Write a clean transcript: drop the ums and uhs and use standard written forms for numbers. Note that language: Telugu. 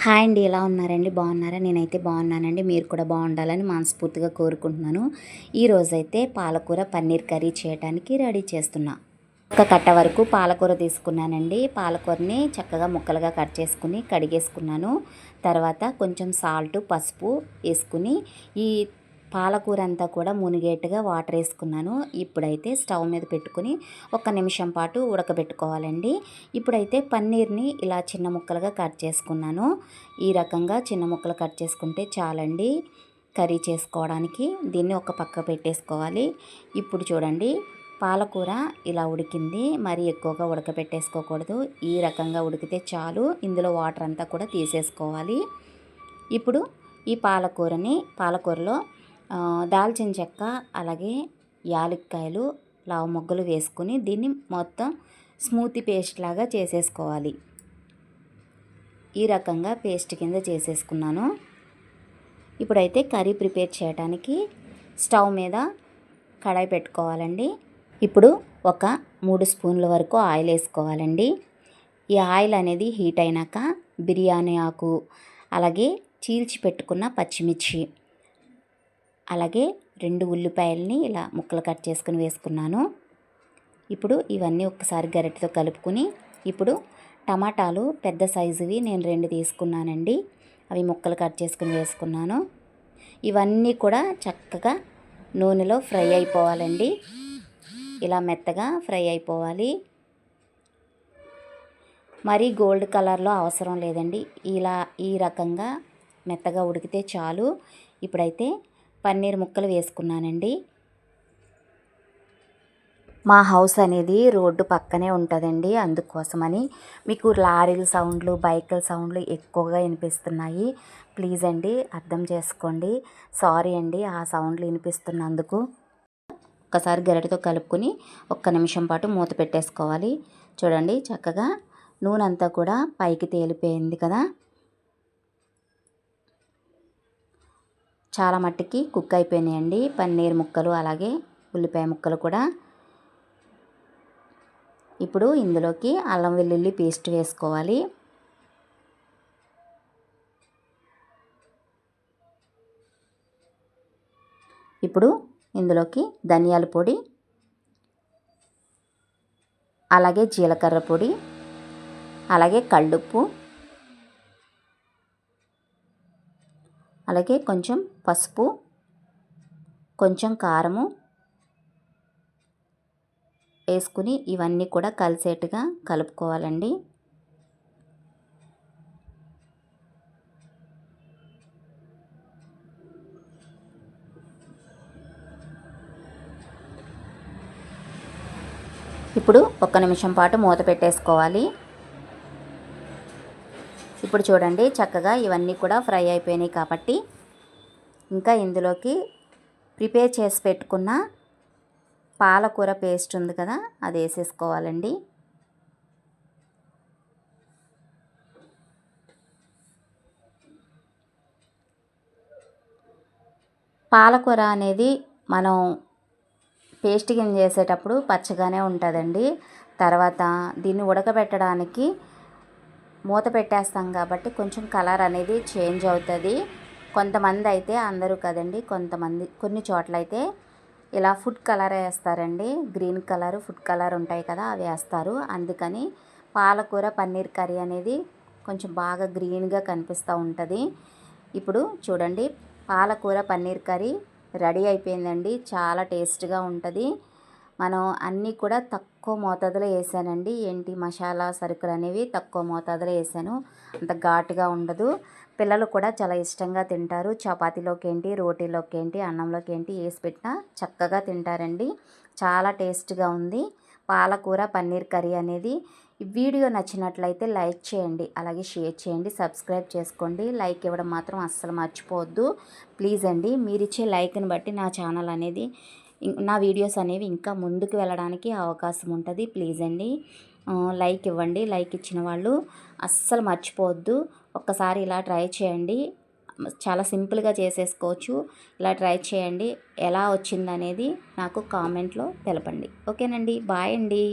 హాయ్ అండి, ఎలా ఉన్నారండి? బాగున్నారా? నేనైతే బాగున్నానండి. మీరు కూడా బాగుండాలని మనస్ఫూర్తిగా కోరుకుంటున్నాను. ఈరోజైతే పాలకూర పన్నీర్ కర్రీ చేయడానికి రెడీ చేస్తున్నా. ఒక కట్ట వరకు పాలకూర తీసుకున్నానండి. పాలకూరని చక్కగా ముక్కలుగా కట్ చేసుకుని కడిగేసుకున్నాను. తర్వాత కొంచెం సాల్ట్, పసుపు వేసుకుని ఈ పాలకూర అంతా కూడా మునిగేట్టుగా వాటర్ వేసుకున్నాను. ఇప్పుడైతే స్టవ్ మీద పెట్టుకుని 1 నిమిషం పాటు ఉడకబెట్టుకోవాలండి. ఇప్పుడైతే పన్నీర్ని ఇలా చిన్న ముక్కలుగా కట్ చేసుకున్నాను. ఈ రకంగా చిన్న ముక్కలు కట్ చేసుకుంటే చాలండి కర్రీ చేసుకోవడానికి. దీన్ని ఒక పక్క పెట్టేసుకోవాలి. ఇప్పుడు చూడండి, పాలకూర ఇలా ఉడికింది. మరీ ఎక్కువగా ఉడకబెట్టేసుకోకూడదు. ఈ రకంగా ఉడికితే చాలు. ఇందులో వాటర్ అంతా కూడా తీసేసుకోవాలి. ఇప్పుడు ఈ పాలకూరలో దాల్చిన చెక్క, అలాగే యాలక్కాయలు, లావు మొగ్గలు వేసుకుని దీన్ని మొత్తం స్మూతీ పేస్ట్ లాగా చేసేసుకోవాలి. ఈ రకంగా పేస్ట్ కింద చేసేసుకున్నాను. ఇప్పుడైతే కర్రీ ప్రిపేర్ చేయడానికి స్టవ్ మీద కడాయి పెట్టుకోవాలండి. ఇప్పుడు ఒక 3 స్పూన్ల వరకు ఆయిల్ వేసుకోవాలండి. ఈ ఆయిల్ అనేది హీట్ అయినాక బిర్యానీ ఆకు, అలాగే చీల్చి పెట్టుకున్న పచ్చిమిర్చి, అలాగే 2 ఉల్లిపాయలని ఇలా ముక్కలు కట్ చేసుకుని వేసుకున్నాను. ఇప్పుడు ఇవన్నీ ఒక్కసారి గరిటెతో కలుపుకుని, ఇప్పుడు టమాటాలు పెద్ద సైజువి నేను 2 తీసుకున్నానండి. అవి ముక్కలు కట్ చేసుకుని వేసుకున్నాను. ఇవన్నీ కూడా చక్కగా నూనెలో ఫ్రై అయిపోవాలండి. ఇలా మెత్తగా ఫ్రై అయిపోవాలి. మరీ గోల్డ్ కలర్లో అవసరం లేదండి. ఈ రకంగా మెత్తగా ఉడికితే చాలు. ఇప్పుడైతే పన్నీర్ ముక్కలు వేసుకున్నానండి. మా హౌస్ అనేది రోడ్డు పక్కనే ఉంటుందండి. అందుకోసమని మీకు లారీల సౌండ్లు, బైకుల సౌండ్లు ఎక్కువగా వినిపిస్తున్నాయి. ప్లీజ్ అండి, అర్థం చేసుకోండి. సారీ అండి ఆ సౌండ్లు వినిపిస్తున్నందుకు. ఒక్కసారి గరిటెతో కలుపుకొని 1 నిమిషం పాటు మూత పెట్టేసుకోవాలి. చూడండి, చక్కగా నూనె అంతా కూడా పైకి తేలిపోయింది కదా. చాలా మట్టికి కుక్ అయిపోయినాయండి పన్నీర్ ముక్కలు, అలాగే ఉల్లిపాయ ముక్కలు కూడా. ఇప్పుడు ఇందులోకి అల్లం వెల్లుల్లి పేస్ట్ వేసుకోవాలి. ఇప్పుడు ఇందులోకి ధనియాల పొడి, అలాగే జీలకర్ర పొడి, అలాగే కల్లుప్పు, అలాగే కొంచెం పసుపు, కొంచెం కారము వేసుకుని ఇవన్నీ కూడా కలిసేట్టుగా కలుపుకోవాలండి. ఇప్పుడు 1 నిమిషం పాటు మూత పెట్టేసుకోవాలి. ఇప్పుడు చూడండి, చక్కగా ఇవన్నీ కూడా ఫ్రై అయిపోయినాయి కాబట్టి ఇంకా ఇందులోకి ప్రిపేర్ చేసి పెట్టుకున్న పాలకూర పేస్ట్ ఉంది కదా, అది వేసేసుకోవాలండి. పాలకూర అనేది మనం పేస్ట్ కింద చేసేటప్పుడు పచ్చగానే ఉంటుందండి. తర్వాత దీన్ని ఉడకబెట్టడానికి మూత పెట్టేస్తాం కాబట్టి కొంచెం కలర్ అనేది చేంజ్ అవుతుంది. కొంతమంది అయితే, అందరూ కదండి, కొన్ని చోట్ల అయితే ఇలా ఫుడ్ కలర్ వేస్తారండి. గ్రీన్ కలర్, ఫుడ్ కలర్ ఉంటాయి కదా, అవి వేస్తారు. అందుకని పాలకూర పన్నీర్ కర్రీ అనేది కొంచెం బాగా గ్రీన్గా కనిపిస్తూ ఉంటుంది. ఇప్పుడు చూడండి, పాలకూర పన్నీర్ కర్రీ రెడీ అయిపోయిందండి. చాలా టేస్ట్గా ఉంటుంది. మనం అన్నీ కూడా తక్కువ మోతాదులో వేసానండి. ఏంటి మసాలా సరుకులు అనేవి తక్కువ మోతాదులో వేసాను. అంత ఘాటుగా ఉండదు. పిల్లలు కూడా చాలా ఇష్టంగా తింటారు. చపాతీలోకి ఏంటి, రోటీలోకి ఏంటి, అన్నంలోకి ఏంటి వేసి పెట్టినా చక్కగా తింటారండి. చాలా టేస్ట్గా ఉంది పాలకూర పన్నీర్ కర్రీ అనేది. ఈ వీడియో నచ్చినట్లయితే లైక్ చేయండి, అలాగే షేర్ చేయండి, సబ్స్క్రైబ్ చేసుకోండి. లైక్ ఇవ్వడం మాత్రం అస్సలు మర్చిపోవద్దు ప్లీజ్ అండి. మీరిచ్చే లైక్ని బట్టి నా ఛానల్ అనేది, నా వీడియోస్ అనేవి ఇంకా ముందుకు వెళ్ళడానికి అవకాశం ఉంటుంది. ప్లీజ్ అండి, లైక్ ఇవ్వండి. లైక్ ఇచ్చిన వాళ్ళు అస్సలు మర్చిపోవద్దు. ఒక్కసారి ఇలా ట్రై చేయండి. చాలా సింపుల్గా చేసేసుకోవచ్చు. ఇలా ట్రై చేయండి. ఎలా వచ్చిందనేది నాకు కామెంట్లో తెలపండి. ఓకేనండి, బాయ్ అండి.